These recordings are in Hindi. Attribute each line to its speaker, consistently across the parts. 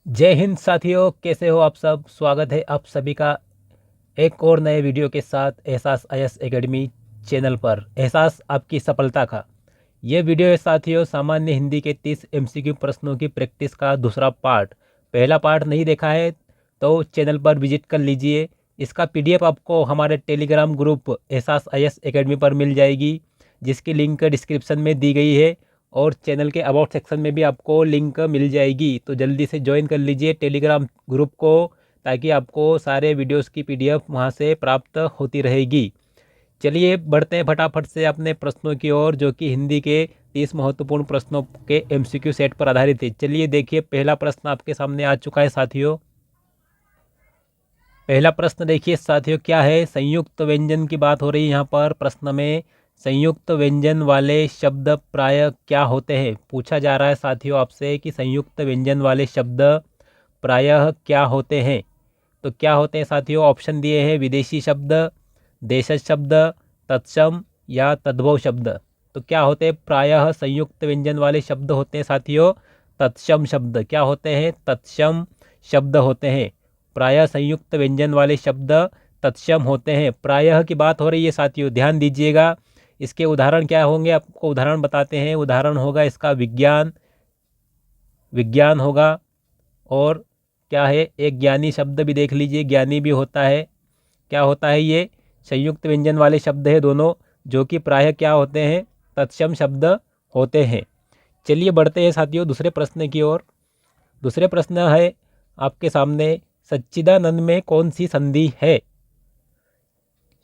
Speaker 1: जय हिंद साथियों, कैसे हो आप सब। स्वागत है आप सभी का एक और नए वीडियो के साथ एहसास आईएएस एकेडमी चैनल पर। एहसास आपकी सफलता का ये वीडियो है साथियों, सामान्य हिंदी के 30 एमसीक्यू प्रश्नों की प्रैक्टिस का दूसरा पार्ट। पहला पार्ट नहीं देखा है तो चैनल पर विजिट कर लीजिए। इसका पीडीएफ आपको हमारे टेलीग्राम ग्रुप एहसास आईएएस एकेडमी पर मिल जाएगी, जिसकी लिंक डिस्क्रिप्शन में दी गई है और चैनल के अबाउट सेक्शन में भी आपको लिंक मिल जाएगी। तो जल्दी से ज्वाइन कर लीजिए टेलीग्राम ग्रुप को, ताकि आपको सारे वीडियोस की पीडीएफ वहां से प्राप्त होती रहेगी। चलिए बढ़ते हैं फटाफट से अपने प्रश्नों की ओर, जो कि हिंदी के 30 महत्वपूर्ण प्रश्नों के एमसीक्यू सेट पर आधारित है। चलिए देखिए, पहला प्रश्न आपके सामने आ चुका है साथियों। पहला प्रश्न देखिए साथियों, क्या है। संयुक्त व्यंजन की बात हो रही है यहाँ पर प्रश्न में। संयुक्त व्यंजन वाले शब्द प्राय क्या होते हैं। पूछा जा रहा है साथियों आपसे कि संयुक्त व्यंजन वाले शब्द प्रायः क्या होते हैं। तो क्या होते हैं साथियों, ऑप्शन दिए हैं। विदेशी शब्द, देशज शब्द, तत्सम या तद्भव शब्द। तो क्या होते हैं प्रायः संयुक्त व्यंजन वाले शब्द होते हैं साथियों, तत्सम शब्द। क्या होते हैं, तत्सम शब्द होते हैं। प्रायः संयुक्त व्यंजन वाले शब्द तत्सम होते हैं। प्रायः की बात हो रही है साथियों, ध्यान दीजिएगा। इसके उदाहरण क्या होंगे, आपको उदाहरण बताते हैं। उदाहरण होगा इसका विज्ञान, विज्ञान होगा। और क्या है, एक ज्ञानी शब्द भी देख लीजिए, ज्ञानी भी होता है। क्या होता है, ये संयुक्त व्यंजन वाले शब्द है दोनों, जो कि प्रायः क्या होते हैं, तत्सम शब्द होते हैं। चलिए बढ़ते हैं साथियों दूसरे प्रश्न की ओर। दूसरे प्रश्न है आपके सामने, सच्चिदानंद में कौन सी संधि है।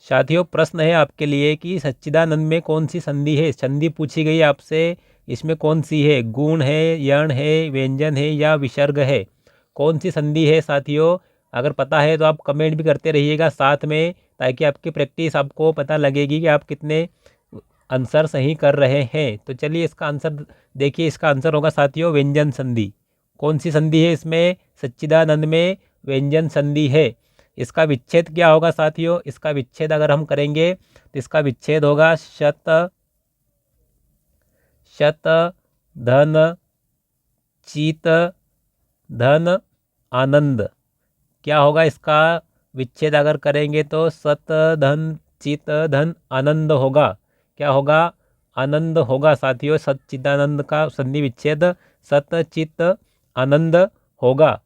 Speaker 1: साथियों प्रश्न है आपके लिए कि सच्चिदानंद में कौन सी संधि है। संधि पूछी गई आपसे, इसमें कौन सी है। गुण है, यण है, व्यंजन है या विसर्ग है। कौन सी संधि है साथियों। अगर पता है तो आप कमेंट भी करते रहिएगा साथ में, ताकि आपकी प्रैक्टिस आपको पता लगेगी कि आप कितने आंसर सही कर रहे हैं। तो चलिए इसका आंसर देखिए। इसका आंसर होगा साथियों व्यंजन संधि। कौन सी संधि है इसमें, सच्चिदानंद में व्यंजन संधि है। इसका विच्छेद क्या होगा साथियों। इसका विच्छेद अगर हम करेंगे तो इसका विच्छेद होगा शत, शत धन चित धन आनंद। क्या होगा इसका विच्छेद अगर करेंगे तो सत धन चित धन आनंद होगा। क्या होगा, आनंद होगा साथियों। सच्चिदानंद का संधि विच्छेद सत चित आनंद होगा।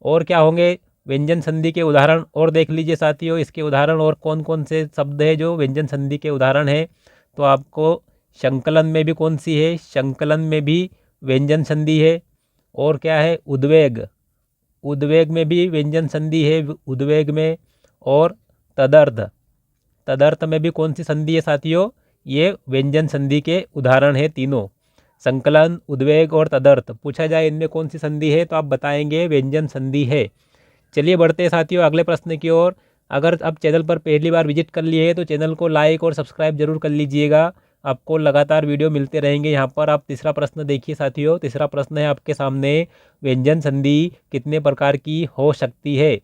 Speaker 1: और क्या होंगे व्यंजन संधि के उदाहरण, और देख लीजिए साथियों इसके उदाहरण और कौन कौन से शब्द है जो व्यंजन संधि के उदाहरण है। तो आपको संकलन में भी कौन सी है, संकलन में भी व्यंजन संधि है। और क्या है, उद्वेग, उद्वेग में भी व्यंजन संधि है, उद्वेग में। और तदर्थ, तदर्थ में भी कौन सी संधि है साथियों, ये व्यंजन संधि के उदाहरण है तीनों। संकलन, उद्वेग और तदर्थ। पूछा जाए इनमें कौन सी संधि है तो आप बताएंगे व्यंजन संधि है। चलिए बढ़ते हैं साथियों अगले प्रश्न की ओर। अगर आप चैनल पर पहली बार विजिट कर लिए हैं तो चैनल को लाइक और सब्सक्राइब जरूर कर लीजिएगा। आपको लगातार वीडियो मिलते रहेंगे यहाँ पर। आप तीसरा प्रश्न देखिए साथियों। तीसरा प्रश्न है आपके सामने, व्यंजन संधि कितने प्रकार की हो सकती है।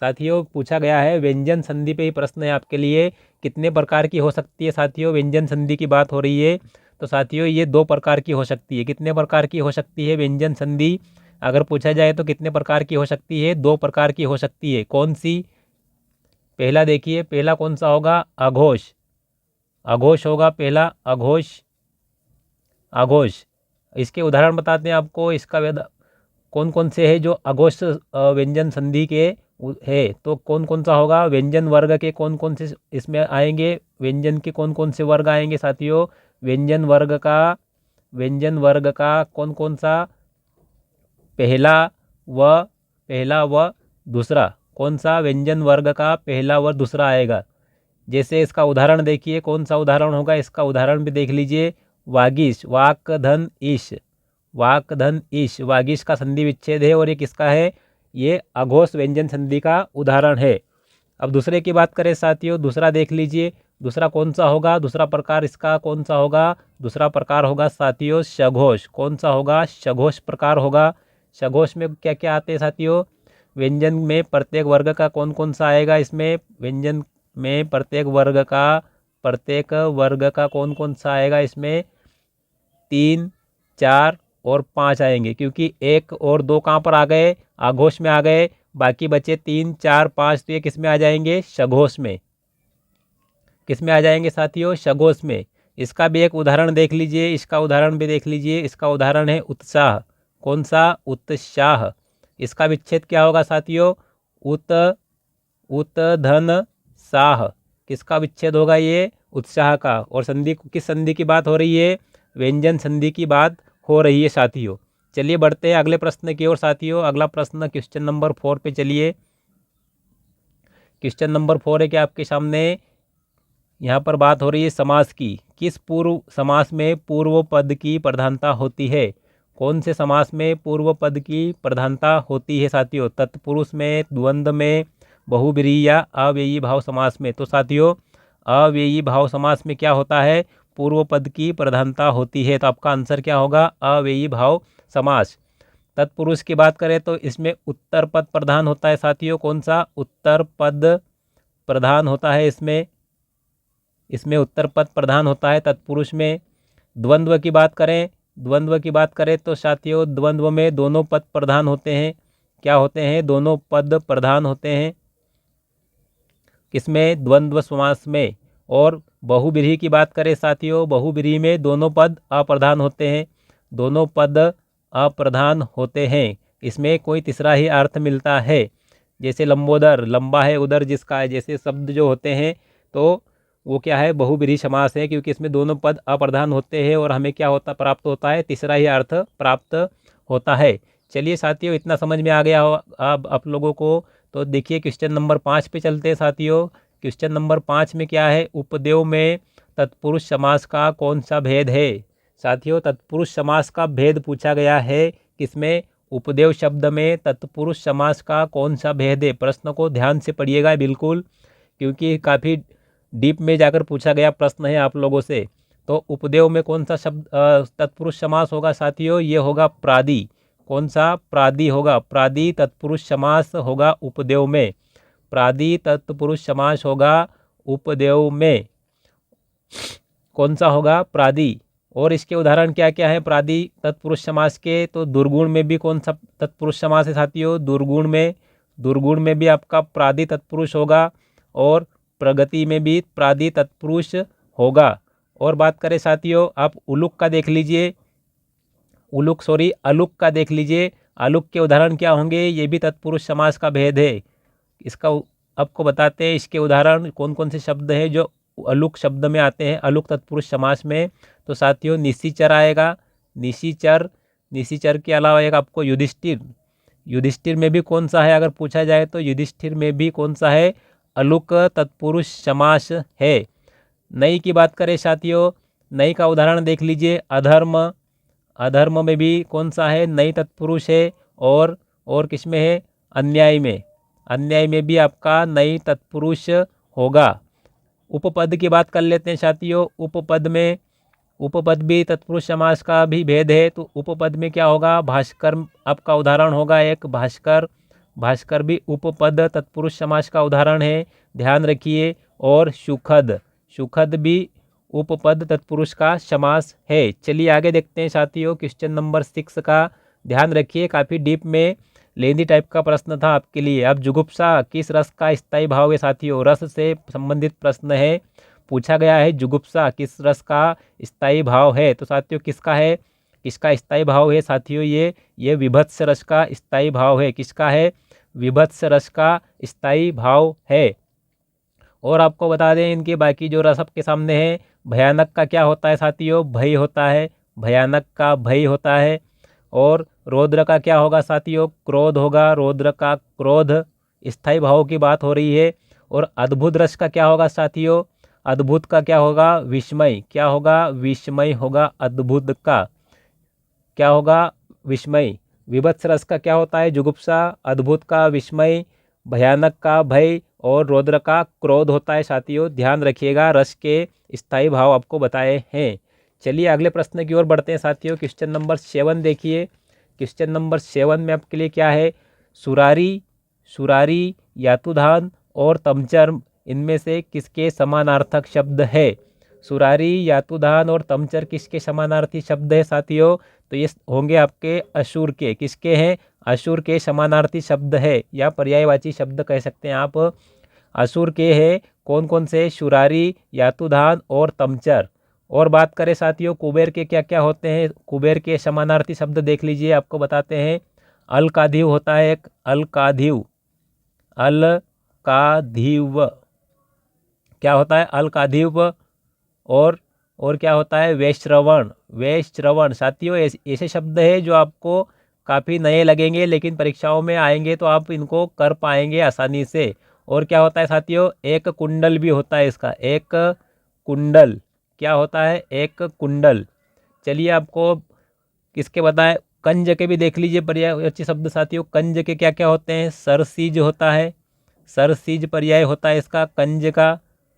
Speaker 1: साथियों पूछा गया है व्यंजन संधि पे ही प्रश्न है आपके लिए, कितने प्रकार की हो सकती है साथियों। व्यंजन संधि की बात हो रही है तो साथियों ये 2 प्रकार की हो सकती है। कितने प्रकार की हो सकती है व्यंजन संधि, अगर पूछा जाए तो कितने प्रकार की हो सकती है, 2 प्रकार की हो सकती है। कौन सी, पहला देखिए, पहला कौन सा होगा, अघोष। अघोष होगा पहला, अघोष, अघोष। इसके उदाहरण बताते हैं आपको। इसका कौन कौन से है जो अघोष व्यंजन संधि के है। तो कौन कौन सा होगा, व्यंजन वर्ग के कौन कौन से इसमें आएंगे, व्यंजन के कौन कौन से वर्ग आएंगे साथियों। व्यंजन वर्ग का, व्यंजन वर्ग का कौन कौन सा, पहला व दूसरा। कौन सा व्यंजन वर्ग का पहला व दूसरा आएगा। जैसे इसका उदाहरण देखिए, कौन सा उदाहरण होगा, इसका उदाहरण भी देख लीजिए। वागीश, वाक धन ईश, वाक धन ईश, वागीश का संधि विच्छेद है और ये किसका है, ये अघोष व्यंजन संधि का उदाहरण है। अब दूसरे की बात करें साथियों, दूसरा देख लीजिए। दूसरा कौन सा होगा, दूसरा प्रकार इसका कौन सा होगा। दूसरा प्रकार होगा साथियों सघोष। कौन सा होगा, सघोष प्रकार होगा। सघोष में क्या क्या आते हैं साथियों, व्यंजन में प्रत्येक वर्ग का कौन कौन सा आएगा। इसमें व्यंजन में प्रत्येक वर्ग का कौन कौन सा आएगा इसमें, 3, 4 और 5 आएंगे, क्योंकि 1 और 2 कहाँ पर आ गए, आघोष में आ गए। बाकी बचे 3, 4, 5, तो ये किस में आ जाएंगे, शघोष में। किस में आ जाएंगे साथियों, शघोष में। इसका भी एक उदाहरण देख लीजिए, इसका उदाहरण भी देख लीजिए। इसका उदाहरण है उत्साह। कौन सा, उत्साह। इसका विच्छेद क्या होगा साथियों, उत, उत धन साह। किसका विच्छेद होगा, ये उत्साह का। और संधि, किस संधि की बात हो रही है, व्यंजन संधि की बात हो रही है साथियों। चलिए बढ़ते हैं अगले प्रश्न की ओर साथियों। अगला प्रश्न क्वेश्चन नंबर 4 पे चलिए। क्वेश्चन नंबर 4 है कि आपके सामने यहाँ पर बात हो रही है समास की। किस पूर्व समास में पूर्व पद की प्रधानता होती है। कौन से समास में पूर्व पद की प्रधानता होती है साथियों, तत्पुरुष में, द्वंद्व में, बहुब्रीहि या अव्ययी भाव समास में। तो साथियों अव्ययी भाव समास में क्या होता है, पूर्व पद की प्रधानता होती है। तो आपका आंसर क्या होगा, अव्ययी भाव समास। तत्पुरुष की बात करें तो इसमें उत्तर पद प्रधान होता है साथियों। कौन सा, उत्तर पद प्रधान होता है इसमें उत्तर पद प्रधान होता है तत्पुरुष में। द्वंद्व की बात करें तो साथियों द्वंद्व में दोनों पद प्रधान होते हैं। क्या होते हैं, दोनों पद प्रधान होते हैं किसमें, द्वंद्व समास में। और बहुब्रीहि की बात करें साथियों, बहुब्रीहि में दोनों पद अप्रधान होते हैं। दोनों पद अप्रधान होते हैं। इसमें कोई तीसरा ही अर्थ मिलता है। जैसे लंबोदर, लंबा है उदर जिसका है, जैसे शब्द जो होते हैं तो वो क्या है, बहुब्रीहि समास है, क्योंकि इसमें दोनों पद अप्रधान होते हैं और हमें क्या होता प्राप्त होता है, तीसरा ही अर्थ प्राप्त होता है। चलिए साथियों इतना समझ में आ गया हो अब आप लोगों को। तो देखिए क्वेश्चन नंबर 5 पे चलते हैं साथियों। क्वेश्चन नंबर 5 में क्या है, उपदेव में तत्पुरुष समास का कौन सा भेद है। साथियों तत्पुरुष समास का भेद पूछा गया है किसमें, उपदेव शब्द में तत्पुरुष समास का कौन सा भेद है। प्रश्न को ध्यान से पढ़िएगा बिल्कुल, क्योंकि काफ़ी डीप में जाकर पूछा गया प्रश्न है आप लोगों से। तो उपदेव में कौन सा शब्द तत्पुरुष समास होगा साथियों, ये होगा प्रादि। कौन सा, प्रादि होगा। प्रादि तत्पुरुष समास होगा उपदेव में। प्रादि तत्पुरुष समास होगा उपदेव में। कौन सा होगा, प्रादि। और इसके उदाहरण क्या क्या है प्रादि तत्पुरुष समास के, तो दुर्गुण में भी कौन सा तत्पुरुष समास है साथियों, दुर्गुण में भी आपका प्रादि तत्पुरुष होगा। और प्रगति में भी प्रादि तत्पुरुष होगा। और बात करें साथियों आप उलूक का देख लीजिए, अलुक का देख लीजिए। अलुक के उदाहरण क्या होंगे, ये भी तत्पुरुष समास का भेद है। इसका आपको बताते हैं, इसके उदाहरण कौन कौन से शब्द हैं जो अलुक शब्द में आते हैं, अलुक तत्पुरुष समास में। तो साथियों निशिचर आएगा, निशिचर के अलावा एक आपको युधिष्ठिर में भी कौन सा है अगर पूछा जाए तो युधिष्ठिर में भी कौन सा है, अलुक तत्पुरुष समास है। नई की बात करें साथियों, नई का उदाहरण देख लीजिए, अधर्म में भी कौन सा है, नई तत्पुरुष है। और किस में है, अन्याय में भी आपका नई तत्पुरुष होगा। उपपद की बात कर लेते हैं साथियों। उपपद भी तत्पुरुष समास का भी भेद है। तो उपपद में क्या होगा, भास्कर आपका उदाहरण होगा एक, भास्कर भी उपपद तत्पुरुष समास का उदाहरण है, ध्यान रखिए। और सुखद भी उपपद तत्पुरुष का समास है। चलिए आगे देखते हैं साथियों क्वेश्चन नंबर 6 का। ध्यान रखिए काफ़ी डीप में लेंदी टाइप का प्रश्न था आपके लिए। अब जुगुप्सा किस रस का स्थायी भाव है साथियों, रस से संबंधित प्रश्न है, पूछा गया है जुगुप्सा किस रस का स्थायी भाव है। तो साथियों किसका स्थायी भाव है साथियों, ये विभत्स रस का स्थायी भाव है। किसका है, विभत्स रस का स्थायी भाव है। और आपको बता दें इनके बाकी जो रस आपके सामने है, भयानक का क्या होता है साथियों, भय होता है, भयानक का भय होता है। और रौद्र का क्या होगा साथियों, क्रोध होगा, रौद्र का क्रोध, स्थायी भाव की बात हो रही है। और अद्भुत रस का क्या होगा साथियों, अद्भुत का क्या होगा, विस्मय। क्या होगा, विस्मय होगा अद्भुत का, क्या होगा, विस्मय। विभत्स रस का क्या होता है, जुगुप्सा, अद्भुत का विस्मय, भयानक का भय और रौद्र का क्रोध होता है साथियों। ध्यान रखिएगा रस के स्थायी भाव आपको बताए हैं। चलिए अगले प्रश्न की ओर बढ़ते हैं साथियों। क्वेश्चन नंबर 7 देखिए। क्वेश्चन नंबर 7 में आपके लिए क्या है, सुरारी यातुधान और तमचर इनमें से किसके समानार्थक शब्द है। सुरारी, यातुधान और तमचर किसके समानार्थी शब्द है साथियों? तो ये होंगे आपके असुर के। किसके हैं? असुर के समानार्थी शब्द है या पर्यायवाची शब्द कह सकते हैं आप। असुर के हैं कौन कौन से? सुरारी, यातुधान और तमचर। और बात करें साथियों कुबेर के क्या क्या होते हैं? कुबेर के समानार्थी शब्द देख लीजिए, आपको बताते हैं। अलकाधिव होता है एक, अलकाधिव, अलकाधिव क्या होता है? अलकाधिव। और क्या होता है? वैश्रवण, वैश्रवण साथियों ऐसे शब्द है जो आपको काफ़ी नए लगेंगे, लेकिन परीक्षाओं में आएंगे तो आप इनको कर पाएंगे आसानी से। और क्या होता है साथियों? एक कुंडल भी होता है इसका, एक कुंडल। क्या होता है? एक कुंडल। चलिए आपको किसके बताएं, कंज के भी देख लीजिए पर्यायवाची शब्द साथियों। कंज के क्या क्या होते हैं? सरसीज होता है, सरसीज पर्याय होता है इसका, कंज का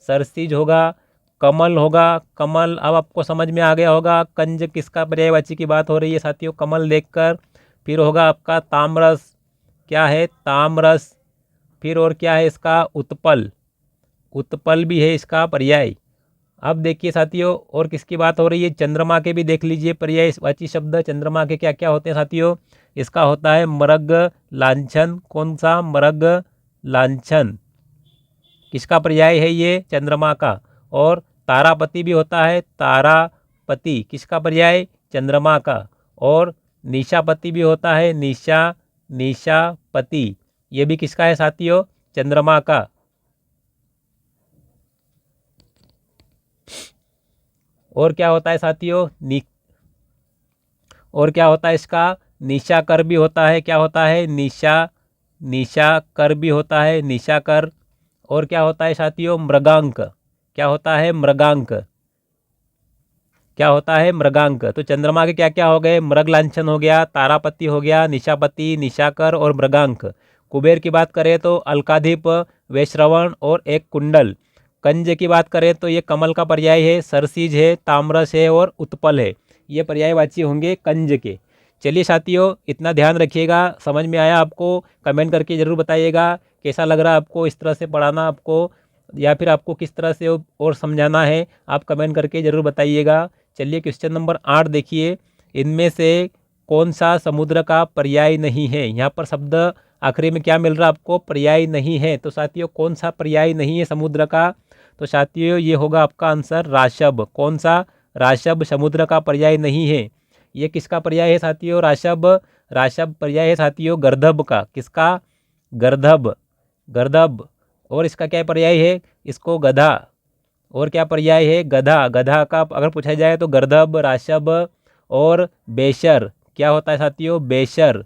Speaker 1: सरसीज होगा। कमल होगा, कमल। अब आपको समझ में आ गया होगा कंज किसका पर्यायवाची की बात हो रही है साथियों, कमल देखकर। फिर होगा आपका ताम्रस, क्या है? ताम्रस। फिर और क्या है इसका? उत्पल, उत्पल भी है इसका पर्याय। अब देखिए साथियों और किसकी बात हो रही है? चंद्रमा के भी देख लीजिए पर्यायवाची शब्द। चंद्रमा के क्या क्या होते हैं साथियों? इसका होता है मृग लांछन। कौन सा? मृग लांछन। किसका पर्याय है ये? चंद्रमा का। और तारापति भी होता है, तारापति किसका पर्याय? चंद्रमा का। और निशापति भी होता है, निशा, निशापति ये भी किसका है साथियों? चंद्रमा का। और क्या होता है साथियों? और क्या होता है इसका? निशाकर भी होता है। क्या होता है? निशाकर भी होता है, निशाकर। और क्या होता है साथियों? मृगांक। क्या होता है? मृगांक। क्या होता है? मृगांक। तो चंद्रमा के क्या क्या हो गए? मृग लांछन हो गया, तारापति हो गया, निशापति, निशाकर और मृगांक। कुबेर की बात करें तो अलकाधिप, वैश्रवण और एक कुंडल। कंज की बात करें तो ये कमल का पर्याय है, सरसीज है, ताम्रस है और उत्पल है। ये पर्यायवाची होंगे कंज के। चलिए साथियों इतना ध्यान रखिएगा। समझ में आया आपको? कमेंट करके ज़रूर बताइएगा कैसा लग रहा है आपको इस तरह से पढ़ाना आपको, या फिर आपको किस तरह से और समझाना है, आप कमेंट करके ज़रूर बताइएगा। चलिए क्वेश्चन नंबर 8 देखिए। इनमें से कौन सा समुद्र का पर्याय नहीं है? यहाँ पर शब्द आखिरी में क्या मिल रहा है आपको? पर्याय नहीं है। तो साथियों कौन सा पर्याय नहीं है समुद्र का? तो साथियों ये होगा आपका आंसर राशब। कौन सा? राशब समुद्र का पर्याय नहीं है। ये किसका पर्याय है साथियों? राशब। राशब पर्याय है साथियों गर्दभ का। किसका? गर्दभ, गर्दभ। और इसका क्या पर्याय है? इसको गधा। और क्या पर्याय है? गधा। गधा का अगर पूछा जाए तो गर्दभ, राशब और बेशर। क्या होता है साथियों? बेशर,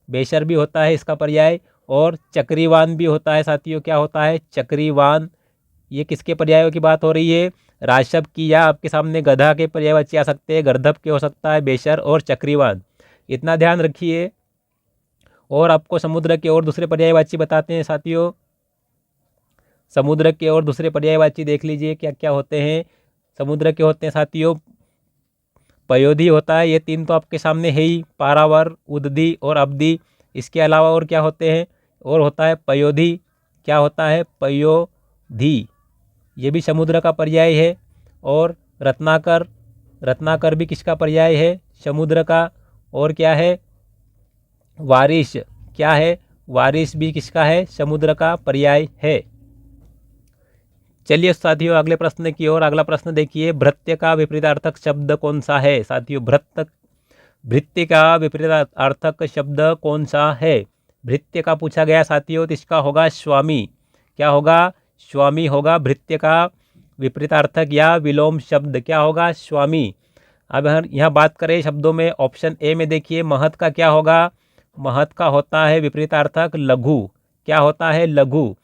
Speaker 1: बेशर भी होता है इसका पर्याय। और चक्रीवान भी होता है साथियों। क्या होता है? चक्रीवान। ये किसके पर्यायों की बात हो रही है? राशब की, या आपके सामने गधा के पर्यायवाची आ सकते हैं, गर्दभ के हो सकता है, बेशर और चक्रीवान। इतना ध्यान रखिए। और आपको समुद्र के और दूसरे पर्यायवाची बताते हैं साथियों। समुद्र के और दूसरे पर्यायवाची देख लीजिए क्या क्या होते हैं। समुद्र के होते हैं साथियों पयोधी होता है, ये तीन तो आपके सामने है ही, पारावर, उदधी और अवधि। इसके अलावा और क्या होते हैं? और होता है पयोधी। क्या होता है? पयोधी, ये भी समुद्र का पर्याय है। और रत्नाकर, रत्नाकर भी किसका पर्याय है? समुद्र का। और क्या है? वारिश। क्या है? वारिश भी किसका है? समुद्र का पर्याय है। चलिए साथियों अगले प्रश्न की ओर। अगला प्रश्न देखिए, भृत्य का विपरीतार्थक शब्द कौन सा है साथियों? भृत्य का विपरीतार्थक शब्द कौन सा है? भृत्य का पूछा गया साथियों तो इसका होगा स्वामी। क्या होगा? स्वामी होगा भृत्य का विपरीतार्थक या विलोम शब्द। क्या होगा? स्वामी। अब हम यहाँ बात करें शब्दों में, ऑप्शन ए में देखिए महत का क्या होगा? महत का होता है विपरीतार्थक लघु। क्या होता है? लघु।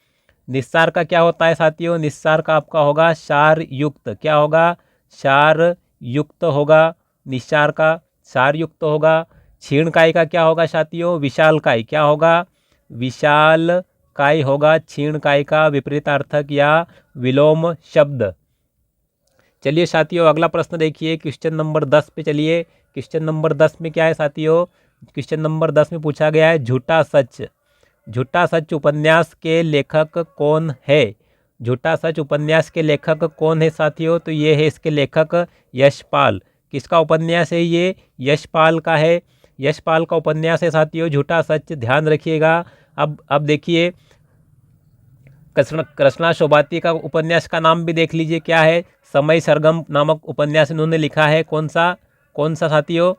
Speaker 1: निस्सार का क्या होता है साथियों? निस्सार का आपका होगा सार युक्त। क्या होगा? सार युक्त होगा निस्सार का, सार युक्त होगा। क्षीणकाय का क्या होगा साथियों? विशालकाय। क्या होगा? विशालकाय होगा क्षीणकाय का विपरीतार्थक या विलोम शब्द। चलिए साथियों अगला प्रश्न देखिए, क्वेश्चन नंबर 10 पे चलिए। क्वेश्चन नंबर 10 में क्या है साथियों? क्वेश्चन नंबर 10 में पूछा गया है झूठा सच। झूठा सच उपन्यास के लेखक कौन है? झूठा सच उपन्यास के लेखक कौन है साथियों? तो ये है इसके लेखक यशपाल। किसका उपन्यास है ये? यशपाल का है। यशपाल का उपन्यास है साथियों झूठा सच, ध्यान रखिएगा। अब देखिए कृष्णा शोभाती का उपन्यास का नाम भी देख लीजिए, क्या है? समय सरगम नामक उपन्यास इन्होंने लिखा है। कौन सा साथियों?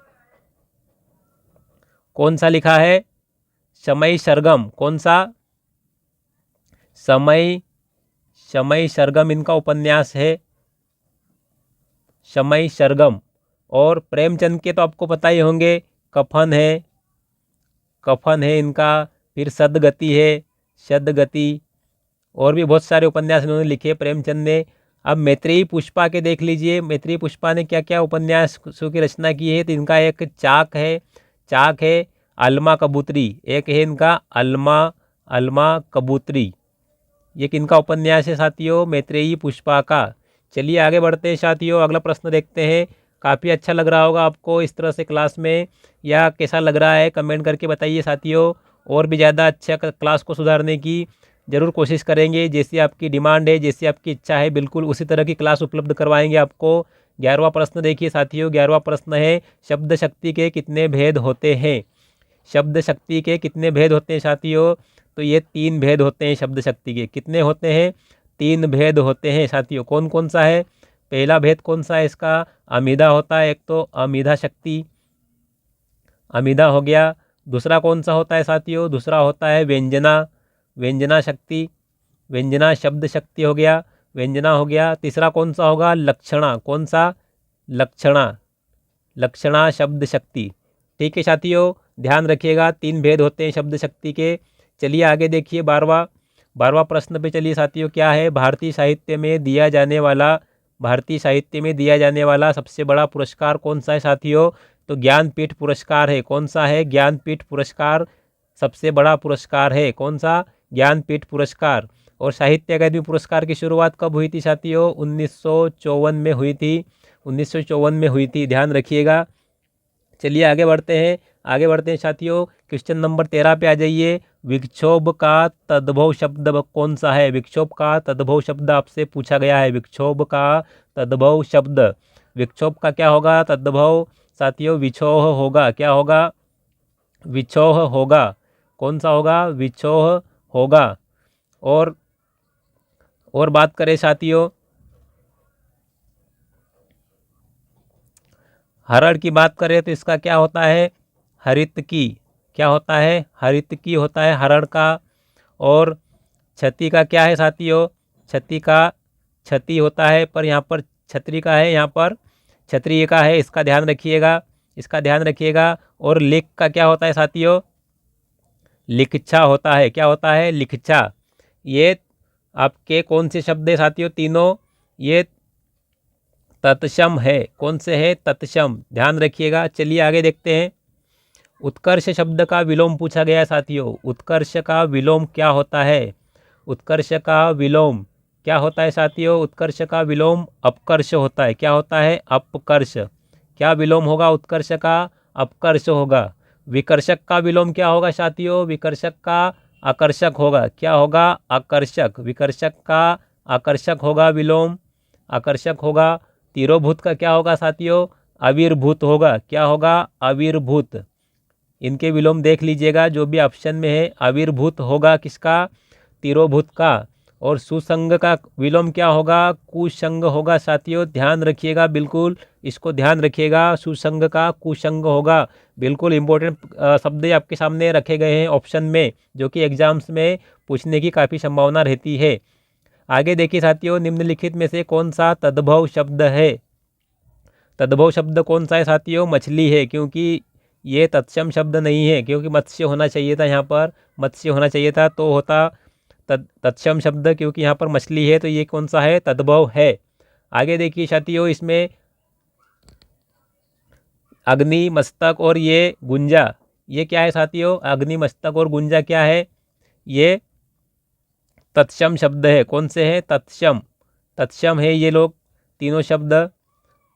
Speaker 1: कौन सा लिखा है? समय सरगम। कौन सा? समय सरगम इनका उपन्यास है, समय सरगम। और प्रेमचंद के तो आपको पता ही होंगे, कफन है इनका, फिर सदगति है, सदगति, और भी बहुत सारे उपन्यास इन्होंने लिखे प्रेमचंद ने। अब मैत्रेयी पुष्पा के देख लीजिए, मैत्रेयी पुष्पा ने क्या क्या उपन्यासों की रचना की है? तो इनका एक चाक है, अलमा कबूतरी, एक है इनका अलमा कबूतरी। ये किनका उपन्यास है साथियों? मैत्रेयी पुष्पा का। चलिए आगे बढ़ते हैं साथियों, अगला प्रश्न देखते हैं। काफ़ी अच्छा लग रहा होगा आपको इस तरह से क्लास में, या कैसा लग रहा है कमेंट करके बताइए साथियों। और भी ज़्यादा अच्छा क्लास को सुधारने की ज़रूर कोशिश करेंगे। जैसी आपकी डिमांड है, जैसी आपकी इच्छा है, बिल्कुल उसी तरह की क्लास उपलब्ध करवाएंगे आपको। 11वां प्रश्न देखिए साथियों, 11वां प्रश्न है शब्द शक्ति के कितने भेद होते हैं? शब्द शक्ति के कितने भेद होते हैं साथियों? तो ये 3 भेद होते हैं शब्द शक्ति के। कितने होते हैं? 3 भेद होते हैं साथियों। कौन कौन सा है? पहला भेद कौन सा है इसका? अमीधा होता है, एक तो अमीधा शक्ति, अमीधा हो गया। दूसरा कौन सा होता है साथियों? दूसरा होता है व्यंजना शक्ति, व्यंजना शब्द शक्ति हो गया, व्यंजना हो गया। तीसरा कौन सा होगा? लक्षणा। कौन सा? लक्षणा शब्द शक्ति। ठीक है साथियों, ध्यान रखिएगा 3 भेद होते हैं शब्द शक्ति के। चलिए आगे देखिए 12वां प्रश्न पे चलिए साथियों, क्या है? भारतीय साहित्य में दिया जाने वाला सबसे बड़ा पुरस्कार कौन सा है साथियों? तो ज्ञानपीठ पुरस्कार है। कौन सा है? ज्ञानपीठ पुरस्कार सबसे बड़ा पुरस्कार है। कौन सा? ज्ञानपीठ पुरस्कार। और साहित्य अकादमी पुरस्कार की शुरुआत कब हुई थी साथियों? 1954 में हुई थी, 1954 में हुई थी, ध्यान रखिएगा। चलिए आगे बढ़ते हैं साथियों, क्वेश्चन नंबर 13 पे आ जाइए। विक्षोभ का तद्भव शब्द कौन सा है? विक्षोभ का तद्भव शब्द आपसे पूछा गया है। विक्षोभ का तद्भव शब्द, विक्षोभ का क्या होगा तद्भव साथियों? विछोह होगा। क्या होगा? विछोह होगा। कौन सा होगा? विछोह होगा। और बात करें साथियों, हरण की बात करें तो इसका क्या होता है? हरितकी। क्या होता है? हरितकी होता है हरण का। और छती का क्या है साथियों? छती होता है, पर यहाँ पर छतरी का है, यहाँ पर क्षत्रिय का है, इसका ध्यान रखिएगा। और लिख का क्या होता है साथियों? लिखछा होता है। क्या होता है? लिखछा। ये आपके कौन से शब्द है साथियों? तीनों ये तत्सम है। कौन से है? तत्सम, ध्यान रखिएगा। चलिए आगे देखते हैं। उत्कर्ष शब्द का विलोम पूछा गया है साथियों। उत्कर्ष का विलोम क्या होता है? उत्कर्ष का विलोम क्या होता है साथियों? उत्कर्ष का विलोम अपकर्ष होता है। क्या होता है? अपकर्ष। क्या विलोम होगा उत्कर्ष का? अपकर्ष होगा। विकर्षक का विलोम क्या होगा साथियों? विकर्षक का आकर्षक होगा। क्या होगा? आकर्षक। विकर्षक का आकर्षक होगा विलोम, आकर्षक होगा। तिरोभूत का क्या होगा साथियों? आविर्भूत होगा। क्या होगा? आविर्भूत। इनके विलोम देख लीजिएगा, जो भी ऑप्शन में है आविर्भूत होगा किसका? तिरोभूत का। और सुसंग का विलोम क्या होगा? कुसंग होगा साथियों, ध्यान रखिएगा, बिल्कुल इसको ध्यान रखिएगा। सुसंग का कुसंग होगा। बिल्कुल इंपॉर्टेंट शब्द आपके सामने रखे गए हैं ऑप्शन में, जो कि एग्जाम्स में पूछने की काफ़ी संभावना रहती है। आगे देखिए साथियों, निम्नलिखित में से कौन सा तद्भव शब्द है? तद्भव शब्द कौन सा है साथियों? मछली है, क्योंकि ये तत्सम शब्द नहीं है, क्योंकि मत्स्य होना चाहिए था, यहाँ पर मत्स्य होना चाहिए था तो होता तत्सम शब्द, क्योंकि यहाँ पर मछली है तो ये कौन सा है? तद्भव है। आगे देखिए साथियों, इसमें अग्नि, मस्तक और ये गुंजा, ये क्या है साथियों? अग्नि, मस्तक और गुंजा क्या है? ये तत्सम शब्द है। कौन से है? तत्सम है ये लोग तीनों शब्द।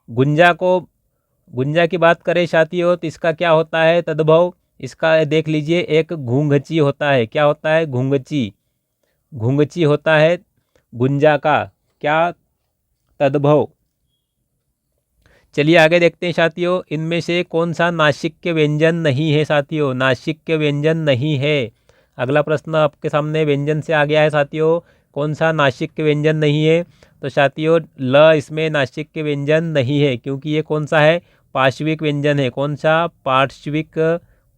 Speaker 1: गुंजा की बात करें साथियों तो इसका क्या होता है तद्भव? इसका देख लीजिए, एक घूंघची होता है। क्या होता है? घूंघची होता है। गुंजा का क्या तद्भव। चलिए आगे देखते हैं साथियों, इनमें से कौन सा नासिक्य व्यंजन नहीं है साथियों, नासिक्य व्यंजन नहीं है। अगला प्रश्न आपके सामने व्यंजन से आ गया है साथियों, कौन सा नासिक्य व्यंजन नहीं है। तो साथियों ल इसमें नासिक्य व्यंजन नहीं है, क्योंकि ये कौन सा है, पार्श्विक व्यंजन है। कौन सा,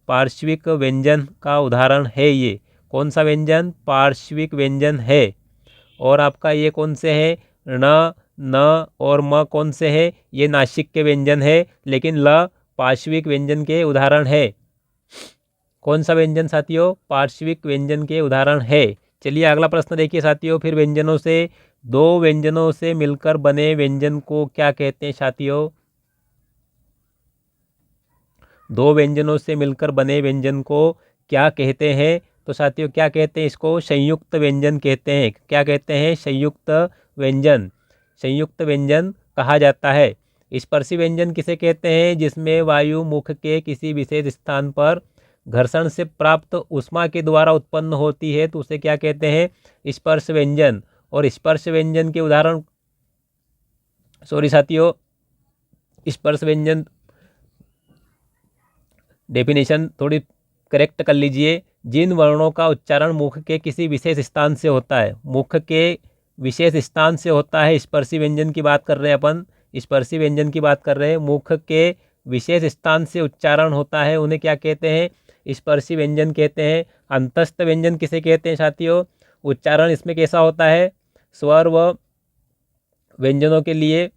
Speaker 1: पार्श्विक व्यंजन का उदाहरण है ये। कौन सा व्यंजन, पार्श्विक व्यंजन है। और आपका ये कौन से है, ण, न और म कौन से है, ये नासिक के व्यंजन है, लेकिन ल पार्श्विक व्यंजन के उदाहरण है। कौन सा व्यंजन साथियों, पार्श्विक व्यंजन के उदाहरण है। चलिए अगला प्रश्न देखिए साथियों, फिर व्यंजनों से, दो व्यंजनों से मिलकर बने व्यंजन को क्या कहते हैं साथियों। दो व्यंजनों से मिलकर बने व्यंजन को क्या कहते हैं। तो साथियों क्या कहते हैं इसको, संयुक्त व्यंजन कहते हैं। क्या कहते हैं, संयुक्त व्यंजन, संयुक्त व्यंजन कहा जाता है। स्पर्शी व्यंजन किसे कहते हैं, जिसमें वायु मुख के किसी विशेष स्थान पर घर्षण से प्राप्त ऊष्मा के द्वारा उत्पन्न होती है, तो उसे क्या कहते हैं, स्पर्श व्यंजन। और स्पर्श व्यंजन के उदाहरण, सॉरी साथियों, स्पर्श व्यंजन डेफिनेशन थोड़ी करेक्ट कर लीजिए। जिन वर्णों का उच्चारण मुख के किसी विशेष स्थान से होता है, मुख के विशेष स्थान से होता है, स्पर्शी व्यंजन की बात कर रहे हैं अपन, स्पर्शी व्यंजन की बात कर रहे हैं, मुख के विशेष स्थान से उच्चारण होता है, उन्हें क्या कहते हैं, स्पर्शी व्यंजन कहते हैं। अंतस्थ व्यंजन किसे कहते हैं साथियों, उच्चारण इसमें कैसा होता है, स्वर व व्यंजनों के लिए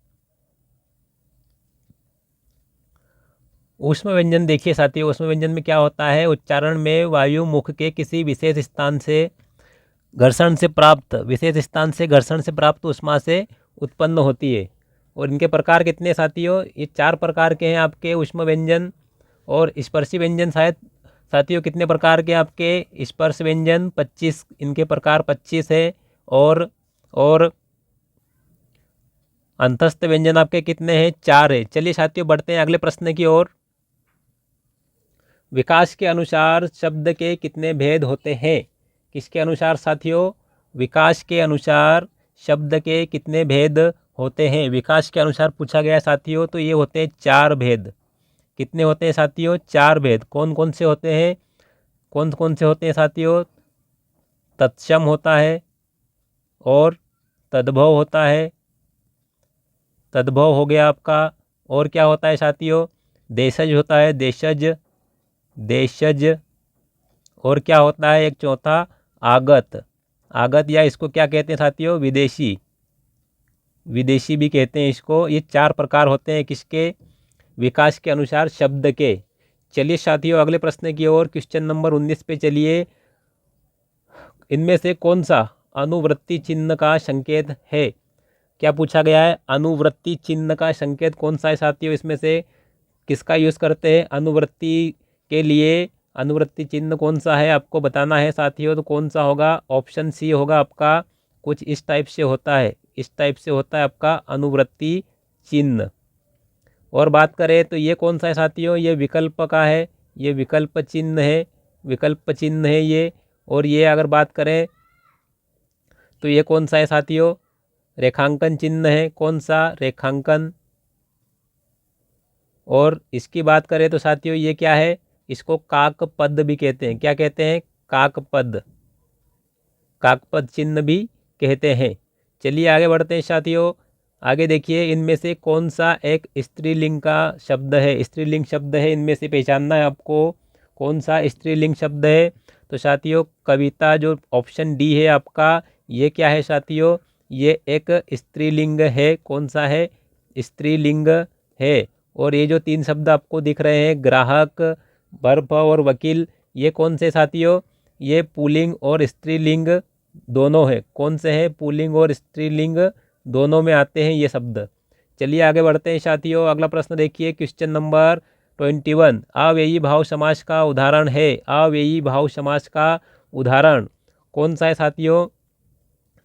Speaker 1: ऊष्म व्यंजन देखिए साथियों, ऊष्म व्यंजन में क्या होता है, उच्चारण में वायु मुख के किसी विशेष स्थान से घर्षण से प्राप्त, विशेष स्थान से घर्षण से प्राप्त ऊष्मा से उत्पन्न होती है। और इनके प्रकार कितने साथियों, ये 4 प्रकार के हैं आपके ऊष्म व्यंजन। और स्पर्शी व्यंजन शायद साथियों कितने प्रकार के आपके, स्पर्श व्यंजन 25, इनके प्रकार 25 है। और अंतस्थ व्यंजन आपके कितने हैं, 4 है। चलिए साथियों बढ़ते हैं अगले प्रश्न की ओर। विकास के अनुसार शब्द के कितने भेद होते हैं। किसके अनुसार साथियों, विकास के अनुसार शब्द के कितने भेद होते हैं। विकास के अनुसार पूछा गया साथियों, तो ये होते हैं 4 भेद। कितने होते हैं साथियों, 4 भेद। कौन कौन से होते हैं, कौन कौन से होते हैं साथियों, तत्सम होता है, और तद्भव होता है, तद्भव हो गया आपका। और क्या होता है साथियों, देशज होता है, देशज। और क्या होता है एक चौथा, आगत, आगत, या इसको क्या कहते हैं साथियों, विदेशी, विदेशी भी कहते हैं इसको। ये 4 प्रकार होते हैं किसके, विकास के अनुसार शब्द के। चलिए साथियों अगले प्रश्न की ओर, क्वेश्चन नंबर 19 पे चलिए। इनमें से कौन सा अनुवृत्ति चिन्ह का संकेत है। क्या पूछा गया है, अनुवृत्ति चिन्ह का संकेत कौन सा है साथियों, इसमें से किसका यूज़ करते हैं अनुवृत्ति के लिए। अनुवृत्ति चिन्ह कौन सा है आपको बताना है साथियों, तो कौन सा होगा, ऑप्शन सी होगा आपका। कुछ इस टाइप से होता है, इस टाइप से होता है आपका अनुवृत्ति चिन्ह। और बात करें तो ये कौन सा है साथियों, ये विकल्प का है, ये विकल्प चिन्ह है, विकल्प चिन्ह है ये। और ये अगर बात करें तो ये कौन सा है साथियों, रेखांकन चिन्ह है। कौन सा, रेखांकन। और इसकी बात करें तो साथियों ये क्या है, इसको काक पद भी कहते हैं। क्या कहते हैं, काक पद, काक पद चिन्ह भी कहते हैं। चलिए आगे बढ़ते हैं साथियों। आगे देखिए, इनमें से कौन सा एक स्त्रीलिंग का शब्द है, स्त्रीलिंग शब्द है, इनमें से पहचानना है आपको कौन सा स्त्रीलिंग शब्द है। तो साथियों कविता जो ऑप्शन डी है आपका, ये क्या है साथियों, ये एक स्त्रीलिंग है। कौन सा है, स्त्रीलिंग है। और ये जो 3 शब्द आपको दिख रहे हैं, ग्राहक, बर्फ और वकील, ये कौन से साथियों, ये पुल्लिंग और स्त्रीलिंग दोनों है। कौन से हैं, पुल्लिंग और स्त्रीलिंग दोनों में आते हैं ये शब्द। चलिए आगे बढ़ते हैं साथियों। अगला प्रश्न देखिए, क्वेश्चन नंबर 21। अव्ययी भाव समास का उदाहरण है। अव्ययी भाव समास का उदाहरण कौन सा है साथियों,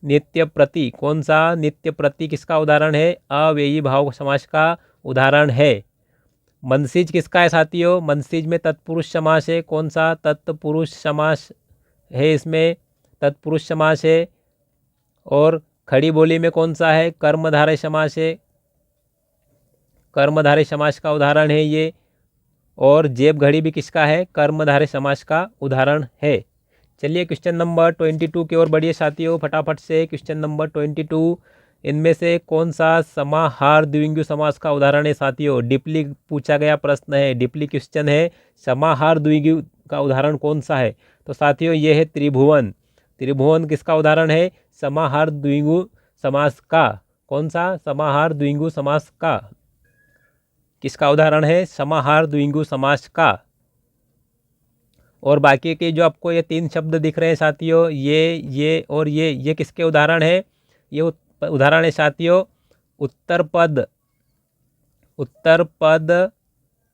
Speaker 1: नित्य प्रति। कौन सा, नित्य प्रति किसका उदाहरण है, अव्ययी भाव समास का उदाहरण है। मनसिज किसका है साथियों, मनसिज में तत्पुरुष समास है। कौन सा, तत्पुरुष समास है, इसमें तत्पुरुष समास है। और खड़ी बोली में कौन सा है? कर्मधारय समास है, कर्मधारय समास का उदाहरण है ये। और जेब घड़ी भी किसका है? कर्मधारय समास का उदाहरण है। चलिए क्वेश्चन नंबर 22 की ओर बढ़िए साथियों, फटाफट से। क्वेश्चन नंबर 22, इनमें से कौन सा समाहार द्विगु समास का उदाहरण है साथियों? डीपली पूछा गया प्रश्न है, डीपली क्वेश्चन है। समाहार द्विगु का उदाहरण कौन सा है? तो साथियों ये है त्रिभुवन। त्रिभुवन किसका उदाहरण है? समाहार द्विगु समास का। कौन सा? समाहार द्विगु समास का। किसका उदाहरण है? समाहार द्विगु समास का। और बाकी के जो आपको ये 3 शब्द दिख रहे हैं साथियों, ये और ये किसके उदाहरण है? ये उदाहरण है साथियों उत्तर पद, उत्तर पद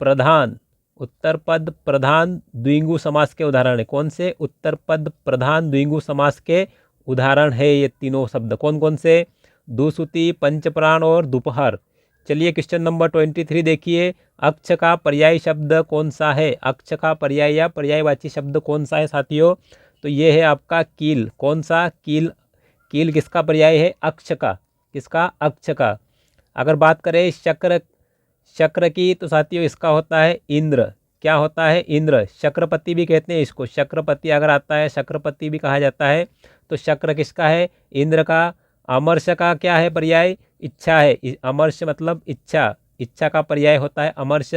Speaker 1: प्रधान, उत्तर पद प्रधान द्विगु समास के उदाहरण है। कौन से? उत्तर पद प्रधान द्विगु समास के उदाहरण है ये तीनों शब्द। कौन कौन से? दुसुति, पंचप्राण और दोपहर। चलिए क्वेश्चन नंबर 23 देखिए, अक्ष का पर्यायी शब्द कौन सा है? अक्ष का पर्याय या पर्यायवाची शब्द कौन सा है साथियों? तो ये है आपका कील। कौन सा? कील। कील किसका पर्याय है? अक्ष का। किसका? अक्ष का। अगर बात करें शक्र, शक्र की, तो साथियों इसका होता है इंद्र। क्या होता है? इंद्र। शक्रपति भी कहते हैं इसको, शक्रपति अगर आता है, शक्रपति भी कहा जाता है। तो शक्र किसका है? इंद्र का। अमर्ष का क्या है पर्याय? इच्छा है। अमर्ष मतलब इच्छा, इच्छा का पर्याय होता है अमर्ष।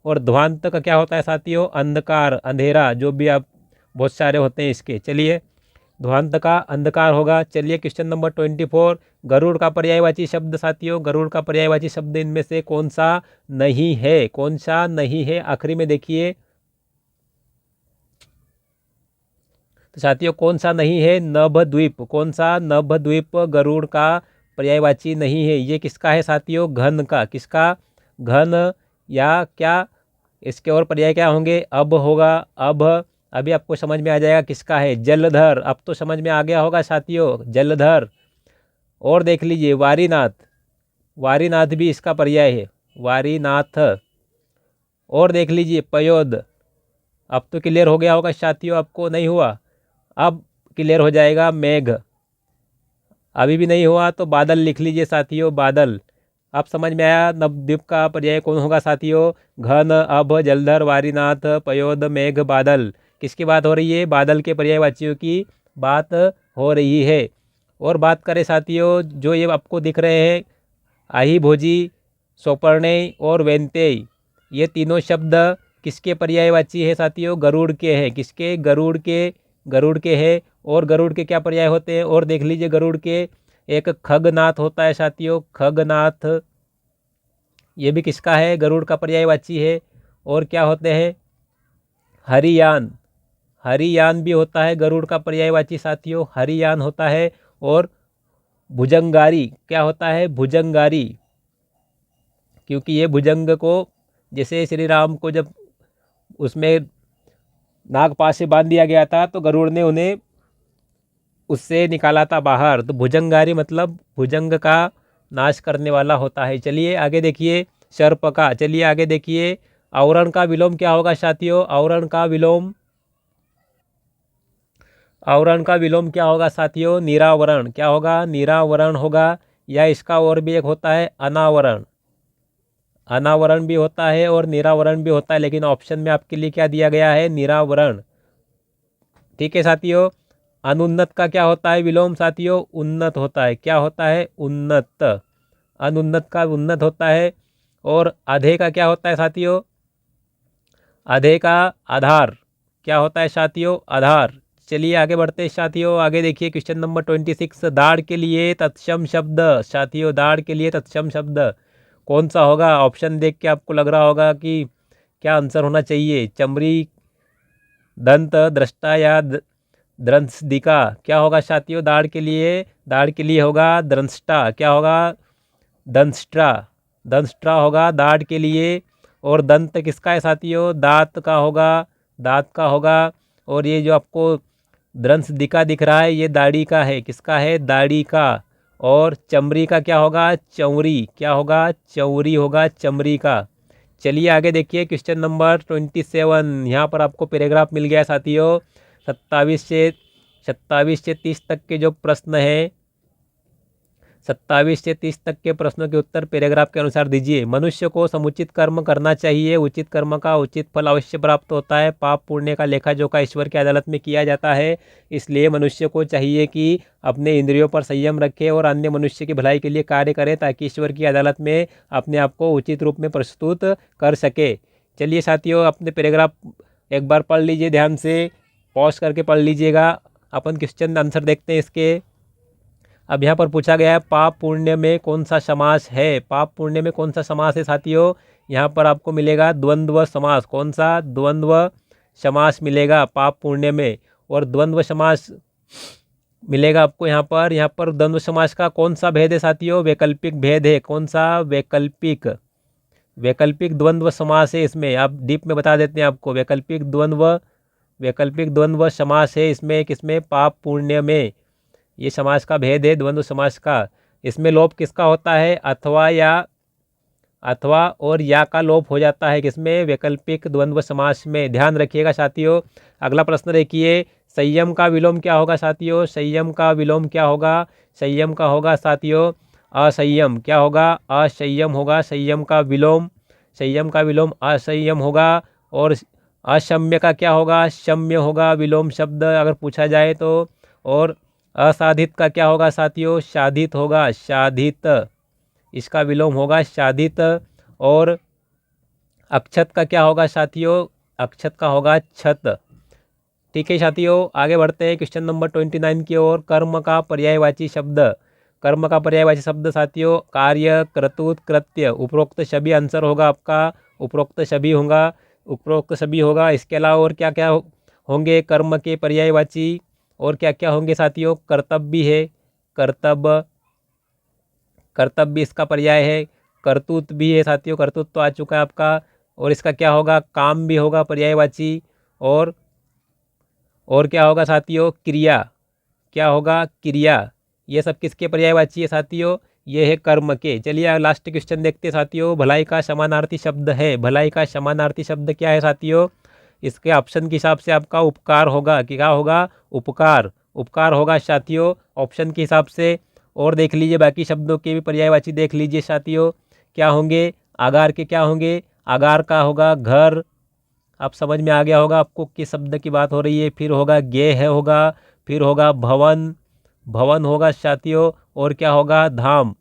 Speaker 1: और ध्वांत का क्या होता है साथियों? अंधकार, अंधेरा, जो भी आप बहुत सारे होते हैं इसके। चलिए ध्वांत का अंधकार होगा। चलिए क्वेश्चन नंबर 24, गरुड़ का पर्यायवाची शब्द साथियों, गरुड़ का पर्यायवाची शब्द इनमें से कौन सा नहीं है? कौन सा नहीं है? आखिरी में देखिए तो साथियों कौन सा नहीं है? नभद्वीप। कौन सा? नभद्वीप गरुड़ का पर्यायवाची नहीं है। ये किसका है साथियों? घन का। किसका? घन। या क्या इसके और पर्याय क्या होंगे? अब होगा, अब। अभी आपको समझ में आ जाएगा किसका है। जलधर। अब तो समझ में आ गया होगा साथियों, जलधर। और देख लीजिए वारीनाथ, वारीनाथ भी इसका पर्याय है, वारीनाथ। और देख लीजिए पयोद। अब तो क्लियर हो गया होगा साथियों, आपको नहीं हुआ? अब क्लियर हो जाएगा मेघ। अभी भी नहीं हुआ तो बादल लिख लीजिए साथियों, बादल। आप समझ में आया नवद्वीप का पर्याय कौन होगा साथियों? घन, अब, जलधर, वारीनाथ, पयोद, मेघ, बादल। किसकी बात हो रही है? बादल के पर्यायवाचियों की बात हो रही है। और बात करें साथियों, जो ये आपको दिख रहे हैं आही भोजी, सोपर्णेय और वेंतेय, ये तीनों शब्द किसके पर्यायवाची है साथियों? गरुड़ के हैं। किसके? गरुड़ के। गरुड़ के हैं। और गरुड़ के क्या पर्याय होते हैं? और देख लीजिए गरुड़ के एक खगनाथ होता है साथियों, खगनाथ। ये भी किसका है? गरुड़ का पर्यायवाची है। और क्या होते हैं? हरियान, हरियान भी होता है गरुड़ का पर्यायवाची साथियों, हरियान होता है। और भुजंगारी क्या होता है? भुजंगारी, क्योंकि ये भुजंग को, जैसे श्री राम को जब उसमें नागपाश से बांध दिया गया था तो गरुड़ ने उन्हें उससे निकाला था बाहर। तो भुजंगारी मतलब भुजंग का नाश करने वाला होता है। चलिए आगे देखिए सर्प का। चलिए आगे देखिए आवरण का विलोम क्या होगा साथियों? आवरण का विलोम, आवरण का विलोम क्या होगा साथियों? निरावरण। क्या होगा? निरावरण होगा। या इसका और भी एक होता है अनावरण, अनावरण भी होता है और निरावरण भी होता है, लेकिन ऑप्शन में आपके लिए क्या दिया गया है? निरावरण। ठीक है साथियों। अनुन्नत का क्या होता है विलोम साथियों? उन्नत होता है। क्या होता है? उन्नत। अनुन्नत का उन्नत होता है। और आधे का क्या होता है साथियों? आधे का आधार। क्या होता है साथियों? आधार। चलिए आगे बढ़ते हैं साथियों। आगे देखिए क्वेश्चन नंबर 26, दाढ़ के लिए तत्सम शब्द साथियों, दाढ़ के लिए तत्सम शब्द कौन सा होगा? ऑप्शन देख के आपको लग रहा होगा कि क्या आंसर होना चाहिए। चमड़ी, दंत, दृष्टा या द्रंसदिका। क्या होगा साथियों दाढ़ के लिए? दाढ़ के लिए होगा द्रंष्टा। क्या होगा? दंष्ट्रा। दंष्ट्रा होगा दाढ़ के लिए। और दंत किसका है साथियों? दांत का होगा, दांत का होगा। और ये जो आपको द्रंसदिका दिख रहा है ये दाढ़ी का है। किसका है? दाढ़ी का। और चमड़ी का क्या होगा? चौरी। क्या होगा? चौरी होगा चमड़ी का। चलिए आगे देखिए क्वेश्चन नंबर 27। यहाँ पर आपको पैराग्राफ मिल गया साथियों। 27 से 30 तक के जो प्रश्न हैं 27 से 30 तक के प्रश्नों के उत्तर पैराग्राफ के अनुसार दीजिए। मनुष्य को समुचित कर्म करना चाहिए, उचित कर्म का उचित फल अवश्य प्राप्त होता है। पाप पुण्य का लेखा जोखा ईश्वर की अदालत में किया जाता है, इसलिए मनुष्य को चाहिए कि अपने इंद्रियों पर संयम रखे और अन्य मनुष्य की भलाई के लिए कार्य करे, ताकि ईश्वर की अदालत में अपने आप को उचित रूप में प्रस्तुत कर सके। चलिए साथियों, अपने पैराग्राफ एक बार पढ़ लीजिए, ध्यान से पॉज करके पढ़ लीजिएगा। अपन क्वेश्चन आंसर देखते हैं इसके। अब यहाँ पर पूछा गया है पाप पुण्य में कौन सा समास है। पाप पुण्य में कौन सा समास है साथियों? यहाँ पर आपको मिलेगा द्वंद्व समास। कौन सा? द्वंद्व समास मिलेगा पाप पुण्य में। और द्वंद्व समास मिलेगा आपको यहाँ पर द्वंद्व समास का कौन सा भेद है साथियों? वैकल्पिक भेद है। कौन सा? वैकल्पिक द्वंद्व समास है इसमें। आप डीप में बता देते हैं आपको। वैकल्पिक द्वंद्व समास है इसमें। किसमें? पाप पुण्य में। ये समास का भेद है द्वंद्व समास का। इसमें लोप किसका होता है? अथवा और या का लोप हो जाता है। किसमें? वैकल्पिक द्वंद्व समास में। ध्यान रखिएगा साथियों। अगला प्रश्न देखिए, संयम का विलोम क्या होगा साथियों? संयम का विलोम क्या होगा? संयम का होगा साथियों असंयम। क्या होगा? असंयम होगा। संयम का विलोम असंयम होगा। और अशम्य का क्या होगा? शम्य होगा विलोम शब्द अगर पूछा जाए तो। और असाधित का क्या होगा साथियों? शाधित होगा। शाधित, इसका विलोम होगा शाधित। और अक्षत का क्या होगा साथियों? अक्षत का होगा छत। ठीक है साथियों, आगे बढ़ते हैं क्वेश्चन नंबर 29 की ओर। कर्म का पर्यायवाची शब्द साथियों कार्य, क्रतुत, कृत्य। उपरोक्त सभी आंसर होगा आपका। उपरोक्त सभी होगा। इसके अलावा और क्या क्या होंगे कर्म के पर्यायवाची? और क्या क्या होंगे साथियों? कर्तव्य है, कर्तव्य इसका पर्याय है। कर्तुत भी है साथियों, कर्तुत तो आ चुका है आपका। और इसका क्या होगा? काम भी होगा पर्यायवाची। और क्या होगा साथियों? क्रिया। क्या होगा? क्रिया। ये सब किसके पर्यायवाची है साथियों? ये है कर्म के। चलिए लास्ट क्वेश्चन देखते हैं साथियों। भलाई का समानार्थी शब्द है। भलाई का समानार्थी शब्द क्या है साथियों? इसके ऑप्शन के हिसाब से आपका उपकार होगा। क्या होगा? उपकार होगा साथियों ऑप्शन के हिसाब से। और देख लीजिए बाकी शब्दों के भी पर्यायवाची देख लीजिए साथियों क्या होंगे। आगार के क्या होंगे? आगार का होगा घर। आप समझ में आ गया होगा आपको किस शब्द की बात हो रही है। फिर होगा गेह होगा। फिर होगा भवन होगा साथियों। और क्या होगा? धाम।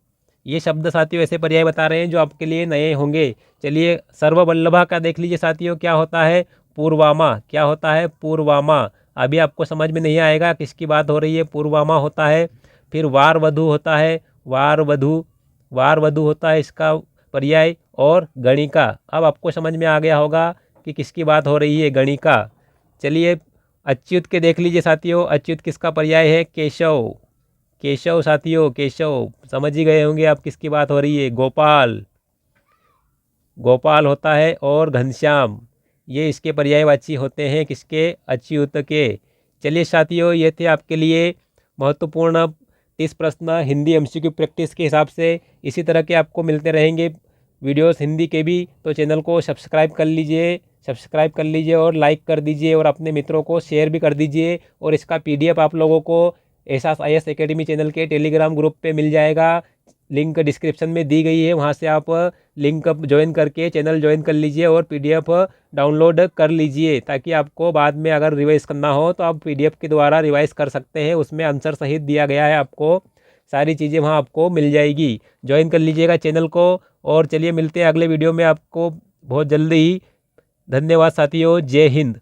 Speaker 1: ये शब्द साथियों ऐसे पर्याय बता रहे हैं जो आपके लिए नए होंगे। चलिए सर्ववल्लभा का देख लीजिए साथियों क्या होता है? पूर्वामा। क्या होता है? पूर्वामा। अभी आपको समझ में नहीं आएगा किसकी बात हो रही है। पूर्वामा होता है। फिर वार वधु होता है। वार वधु होता है इसका पर्याय। और गणिका। अब आपको समझ में आ गया होगा कि किसकी बात हो रही है। गणिका। चलिए अच्युत के देख लीजिए साथियों। अच्युत किसका पर्याय है? केशव साथियों केशव। समझ ही गए होंगे आप किसकी बात हो रही है। गोपाल होता है। और घनश्याम, ये इसके पर्यायवाची होते हैं किसके? अच्युत के। चलिए साथियों ये थे आपके लिए महत्वपूर्ण 30 प्रश्न हिंदी एमसीक्यू प्रैक्टिस के हिसाब से। इसी तरह के आपको मिलते रहेंगे वीडियोस हिंदी के भी, तो चैनल को सब्सक्राइब कर लीजिए और लाइक कर दीजिए और अपने मित्रों को शेयर भी कर दीजिए। और इसका पीडीएफ आप लोगों को एहसास IAS एकेडमी चैनल के टेलीग्राम ग्रुप पे मिल जाएगा। लिंक डिस्क्रिप्शन में दी गई है, वहाँ से आप लिंक ज्वाइन करके चैनल ज्वाइन कर लीजिए और पीडीएफ डाउनलोड कर लीजिए, ताकि आपको बाद में अगर रिवाइज करना हो तो आप पीडीएफ के द्वारा रिवाइज कर सकते हैं। उसमें आंसर सहित दिया गया है, आपको सारी चीज़ें वहाँ आपको मिल जाएगी। ज्वाइन कर लीजिएगा चैनल को। और चलिए मिलते हैं अगले वीडियो में आपको बहुत जल्दी ही। धन्यवाद साथियों, जय हिंद।